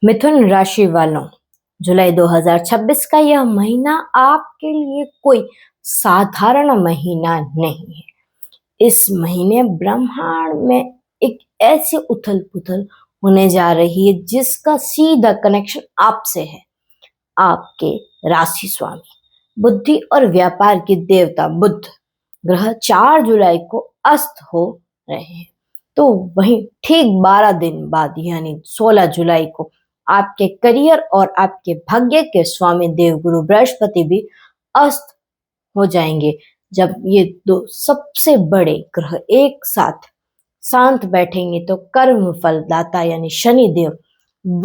मिथुन राशि वालों, जुलाई 2026 का यह महीना आपके लिए कोई साधारण महीना नहीं है। इस महीने ब्रह्मांड में एक ऐसी उथल पुथल होने जा रही है जिसका सीधा कनेक्शन आपसे है। आपके राशि स्वामी बुद्धि और व्यापार के देवता बुध ग्रह 4 जुलाई को अस्त हो रहे हैं। तो वहीं ठीक 12 दिन बाद यानी 16 जुलाई को आपके करियर और आपके भाग्य के स्वामी देवगुरु बृहस्पति भी अस्त हो जाएंगे। जब ये दो सबसे बड़े ग्रह एक साथ शांत बैठेंगे तो कर्म फलदाता यानी शनि देव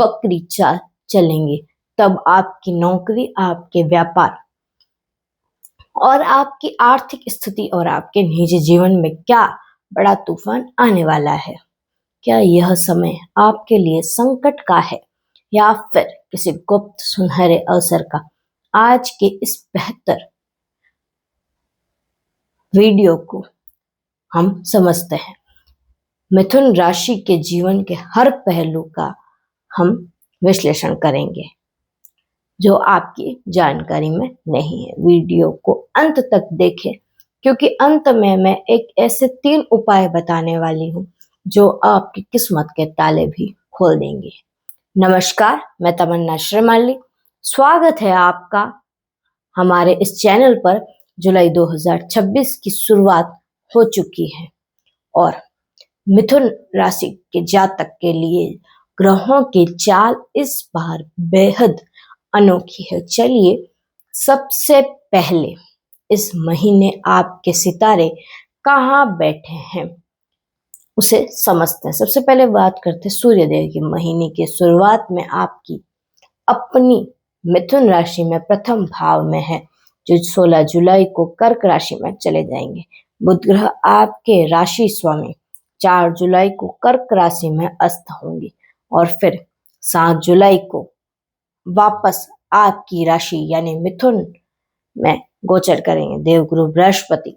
वक्री चाल चलेंगे। तब आपकी नौकरी, आपके व्यापार और आपकी आर्थिक स्थिति और आपके निजी जीवन में क्या बड़ा तूफान आने वाला है। क्या यह समय आपके लिए संकट का है या फिर किसी गुप्त सुनहरे अवसर का? आज के इस बेहतर वीडियो को हम समझते हैं। मिथुन राशि के जीवन के हर पहलू का हम विश्लेषण करेंगे जो आपकी जानकारी में नहीं है। वीडियो को अंत तक देखें क्योंकि अंत में मैं एक ऐसे 3 उपाय बताने वाली हूँ जो आपकी किस्मत के ताले भी खोल देंगे। नमस्कार, मैं तमन्ना श्रीमाली। स्वागत है आपका हमारे इस चैनल पर। जुलाई 2026 की शुरुआत हो चुकी है और मिथुन राशि के जातक के लिए ग्रहों की चाल इस बार बेहद अनोखी है। चलिए सबसे पहले इस महीने आपके सितारे कहाँ बैठे हैं उसे समझते हैं। सबसे पहले बात करते हैं सूर्यदेव की। महीने की शुरुआत में आपकी अपनी मिथुन राशि में प्रथम भाव में है जो 16 जुलाई को कर्क राशि में चले जाएंगे। बुध ग्रह आपके राशि स्वामी 4 जुलाई को कर्क राशि में अस्त होंगे और फिर 7 जुलाई को वापस आपकी राशि यानी मिथुन में गोचर करेंगे। देवगुरु बृहस्पति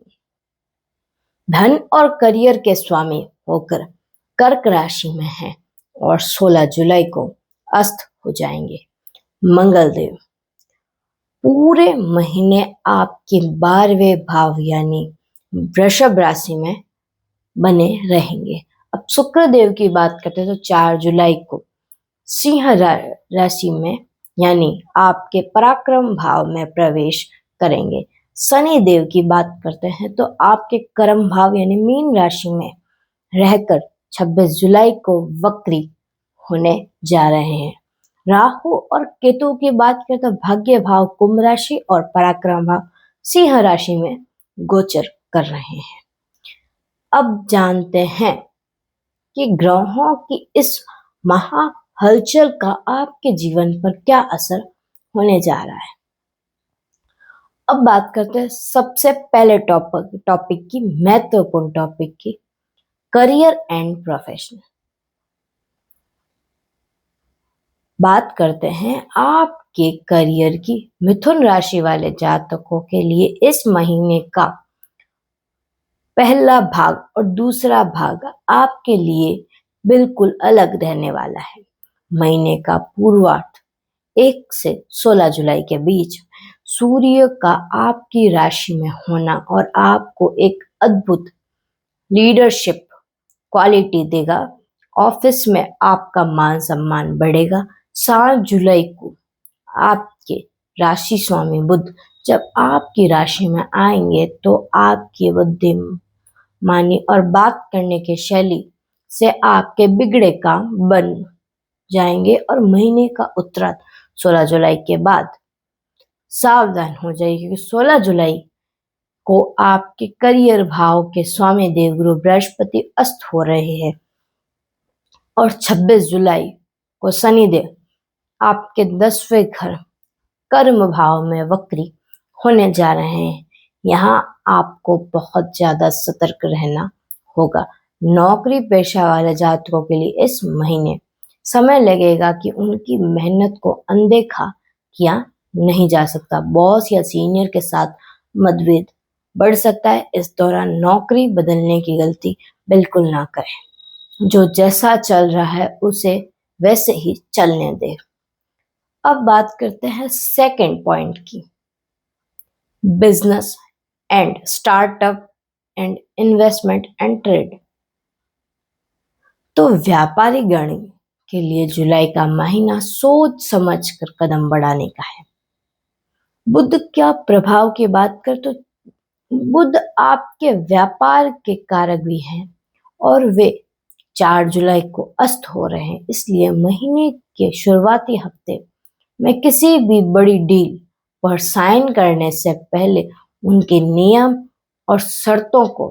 धन और करियर के स्वामी होकर कर्क राशि में हैं और 16 जुलाई को अस्त हो जाएंगे। मंगल देव पूरे महीने आपके 12वें भाव यानी वृषभ राशि में बने रहेंगे। अब शुक्र देव की बात करते हैं तो 4 जुलाई को सिंह राशि में यानी आपके पराक्रम भाव में प्रवेश करेंगे। शनि देव की बात करते हैं तो आपके कर्म भाव यानी मीन राशि में रहकर 26 जुलाई को वक्री होने जा रहे हैं। राहु और केतु की बात करें तो भाग्य भाव कुंभ राशि और पराक्रम भाव सिंह राशि में गोचर कर रहे हैं। अब जानते हैं कि ग्रहों की इस महा हलचल का आपके जीवन पर क्या असर होने जा रहा है। अब बात करते हैं सबसे पहले टॉपिक की, महत्वपूर्ण टॉपिक की, करियर एंड प्रोफेशन। बात करते हैं आपके करियर की। मिथुन राशि वाले जातकों के लिए इस महीने का पहला भाग और दूसरा भाग आपके लिए बिल्कुल अलग रहने वाला है। महीने का पूर्वार्ध 1 से 16 जुलाई के बीच सूर्य का आपकी राशि में होना और आपको एक अद्भुत लीडरशिप क्वालिटी देगा। ऑफिस में आपका मान सम्मान बढ़ेगा। 7 जुलाई को आपके राशि स्वामी बुध जब आपकी राशि में आएंगे तो आपकी बुद्धिमानी और बात करने की शैली से आपके बिगड़े काम बन जाएंगे और महीने का उत्तरार्ध 16 जुलाई के बाद सावधान हो जाइए क्योंकि 16 जुलाई को आपके करियर भाव के स्वामी देवगुरु बृहस्पति अस्त हो रहे हैं और 26 जुलाई को शनिदेव आपके 10वें घर कर्म भाव में वक्री होने जा रहे हैं। यहाँ आपको बहुत ज्यादा सतर्क रहना होगा। नौकरी पेशा वाले जातकों के लिए इस महीने समय लगेगा कि उनकी मेहनत को अनदेखा किया नहीं जा सकता। बॉस या सीनियर के साथ मतभेद बढ़ सकता है। इस दौरान नौकरी बदलने की गलती बिल्कुल ना करें। जो जैसा चल रहा है उसे वैसे ही चलने दें। अब बात करते हैं सेकंड पॉइंट की, business and startup and investment and trade. तो व्यापारी गण के लिए जुलाई का महीना सोच समझ कर कदम बढ़ाने का है। बुध क्या प्रभाव की बात कर तो बुध आपके व्यापार के कारक भी हैं और वे 4 जुलाई को अस्त हो रहे हैं, इसलिए महीने के शुरुआती हफ्ते में किसी भी बड़ी डील पर साइन करने से पहले उनके नियम और शर्तों को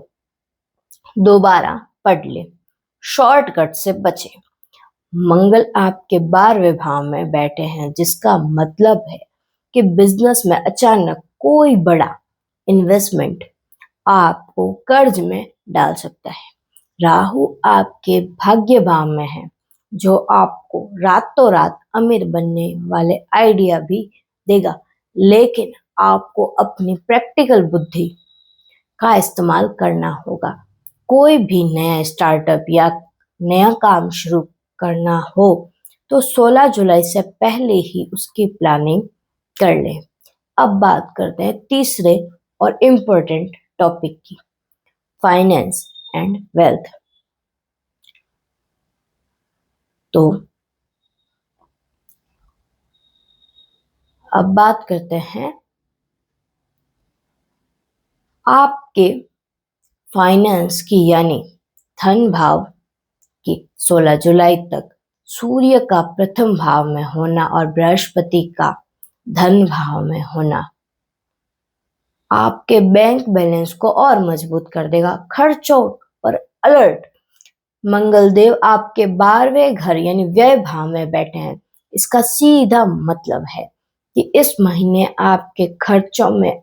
दोबारा पढ़ लें, शॉर्टकट से बचें। मंगल आपके 12वें भाव में बैठे हैं, जिसका मतलब है कि बिजनेस में अचानक कोई बड़ा इन्वेस्टमेंट आपको कर्ज में डाल सकता है। राहु आपके भाग्य भाव में है, जो आपको रातों रात अमीर बनने वाले आइडिया भी देगा, लेकिन आपको अपनी प्रैक्टिकल बुद्धि का इस्तेमाल करना होगा। कोई भी नया स्टार्टअप या नया काम शुरू करना हो तो 16 जुलाई से पहले ही उसकी प्लानिंग कर लें। अब बात करते हैं तीसरे और इम्पोर्टेंट टॉपिक की, फाइनेंस एंड वेल्थ। तो अब बात करते हैं आपके फाइनेंस की, यानी धन भाव की 16 जुलाई तक सूर्य का प्रथम भाव में होना और बृहस्पति का धन भाव में होना आपके बैंक बैलेंस को और मजबूत कर देगा। खर्चों पर अलर्ट। मंगल देव आपके 12वें घर यानी व्यय भाव में बैठे हैं। इसका सीधा मतलब है कि इस महीने आपके खर्चों में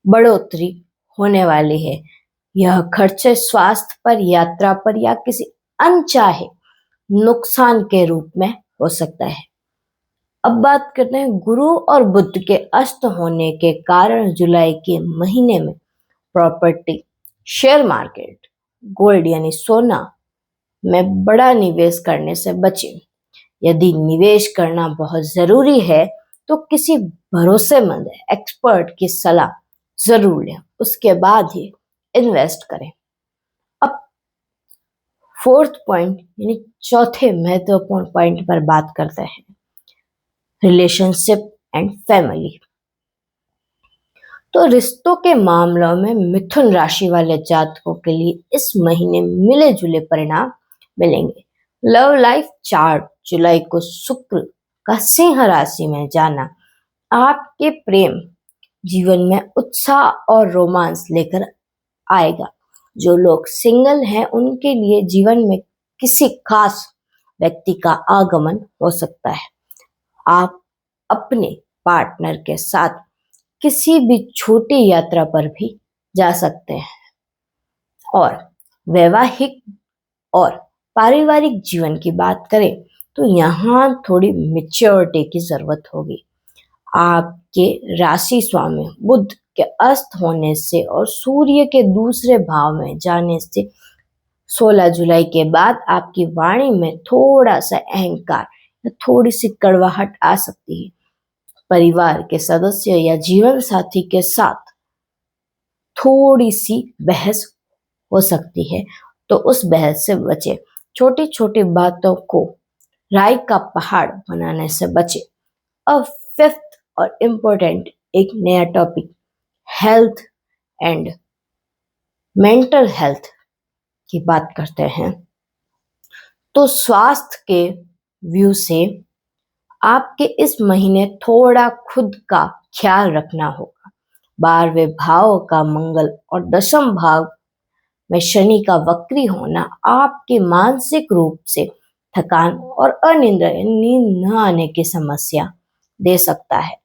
बढ़ोतरी होने वाली है। यह खर्चे स्वास्थ्य पर, यात्रा पर या किसी अनचाहे नुकसान के रूप में हो सकता है। अब बात करते हैं गुरु और बुध के अस्त होने के कारण जुलाई के महीने में प्रॉपर्टी, शेयर मार्केट, गोल्ड यानी सोना में बड़ा निवेश करने से बचें। यदि निवेश करना बहुत जरूरी है तो किसी भरोसेमंद एक्सपर्ट की सलाह जरूर लें, उसके बाद ही इन्वेस्ट करें। अब फोर्थ पॉइंट यानी चौथे महत्वपूर्ण पॉइंट पर बात करते हैं, रिलेशनशिप एंड फैमिली। तो रिश्तों के मामलों में मिथुन राशि वाले जातकों के लिए इस महीने मिले जुले परिणाम मिलेंगे। लव लाइफ 4 जुलाई को शुक्र का सिंह राशि में जाना आपके प्रेम जीवन में उत्साह और रोमांस लेकर आएगा। जो लोग सिंगल हैं उनके लिए जीवन में किसी खास व्यक्ति का आगमन हो सकता है। आप अपने पार्टनर के साथ किसी भी छोटी यात्रा पर भी जा सकते हैं। और वैवाहिक और पारिवारिक जीवन की बात करें तो यहाँ थोड़ी मेच्योरिटी की जरूरत होगी। आपके राशि स्वामी बुध के अस्त होने से और सूर्य के दूसरे भाव में जाने से 16 जुलाई के बाद आपकी वाणी में थोड़ा सा अहंकार या थोड़ी सी कड़वाहट आ सकती है। परिवार के सदस्य या जीवन साथी के साथ थोड़ी सी बहस हो सकती है, तो उस बहस से बचे। छोटी छोटी बातों को राई का पहाड़ बनाने से बचे। अब फिफ्थ और इम्पोर्टेंट एक नया topic, health and mental health की बात करते हैं। तो स्वास्थ्य के व्यू से आपके इस महीने थोड़ा खुद का ख्याल रखना होगा। 12वें भाव का मंगल और दशम भाव में शनि का वक्री होना आपके मानसिक रूप से थकान और नींद न आने की समस्या दे सकता है।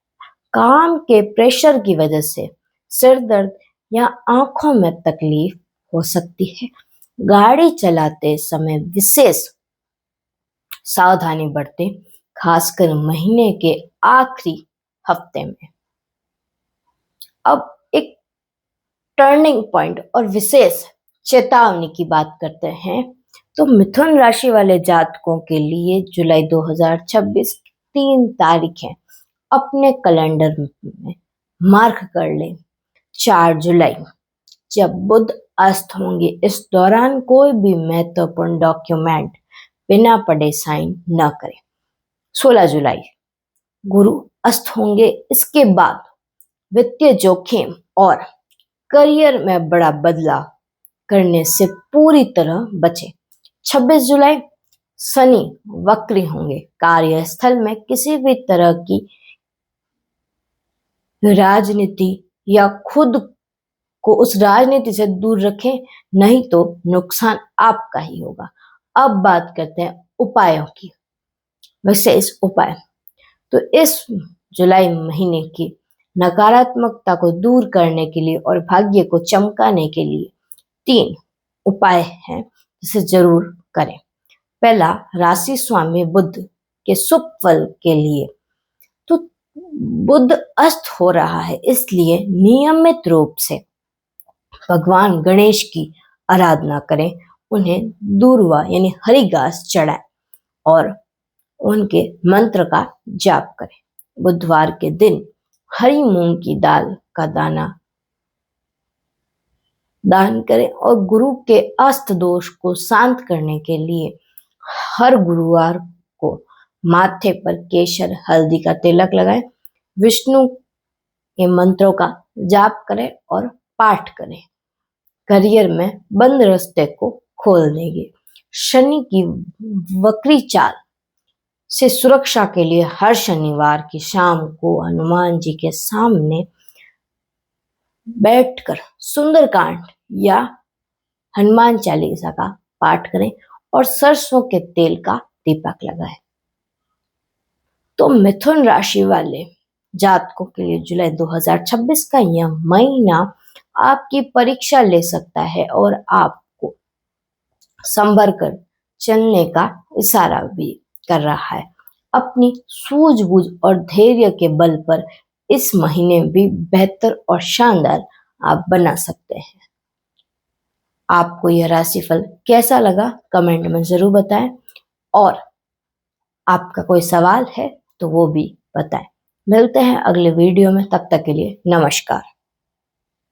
काम के प्रेशर की वजह से सिर दर्द या आंखों में तकलीफ हो सकती है। गाड़ी चलाते समय विशेष सावधानी बरतें, खासकर महीने के आखिरी हफ्ते में। अब एक टर्निंग पॉइंट और विशेष चेतावनी की बात करते हैं तो मिथुन राशि वाले जातकों के लिए जुलाई 2026 3 तारीख है, अपने कैलेंडर में मार्क कर लें। 4 जुलाई जब बुध अस्त होंगे, इस दौरान कोई भी महत्वपूर्ण डॉक्यूमेंट बिना पढ़े साइन न करें। 16 जुलाई गुरु अस्त होंगे, इसके बाद वित्तीय जोखिम और करियर में बड़ा बदलाव करने से पूरी तरह बचें। 26 जुलाई शनि वक्री होंगे, कार्यस्थल में किसी भी तरह की राजनीति या खुद को उस राजनीति से दूर रखें, नहीं तो नुकसान आपका ही होगा। अब बात करते हैं उपायों की। विशेष उपाय, तो इस जुलाई महीने की नकारात्मकता को दूर करने के लिए और भाग्य को चमकाने के लिए 3 उपाय हैं जिसे जरूर करें। पहला, राशि स्वामी बुध के शुभ फल के लिए, तो बुध अस्त हो रहा है, इसलिए नियमित रूप से भगवान गणेश की आराधना करें, उन्हें दूर्वा यानी हरी घास चढ़ाएं और उनके मंत्र का जाप करें। बुधवार के दिन हरी मूंग की दाल का दान करें और गुरु के अस्त दोष को शांत करने के लिए हर गुरुवार को माथे पर केसर हल्दी का तिलक लगाएं, विष्णु के मंत्रों का जाप करें और पाठ करें। करियर में बंद रास्ते को खोल देंगे। शनि की वक्री चाल से सुरक्षा के लिए हर शनिवार की शाम को हनुमान जी के सामने बैठकर सुंदरकांड या हनुमान चालीसा का पाठ करें और सरसों के तेल का दीपक लगाएं। तो मिथुन राशि वाले जातकों के लिए जुलाई 2026 का यह महीना आपकी परीक्षा ले सकता है और आपको संभर कर चलने का इशारा भी कर रहा है। अपनी सूझबूझ और धैर्य के बल पर इस महीने भी बेहतर और शानदार आप बना सकते हैं। आपको यह राशिफल कैसा लगा कमेंट में जरूर बताएं और आपका कोई सवाल है तो वो भी बताएं। मिलते हैं अगले वीडियो में, तब तक के लिए नमस्कार।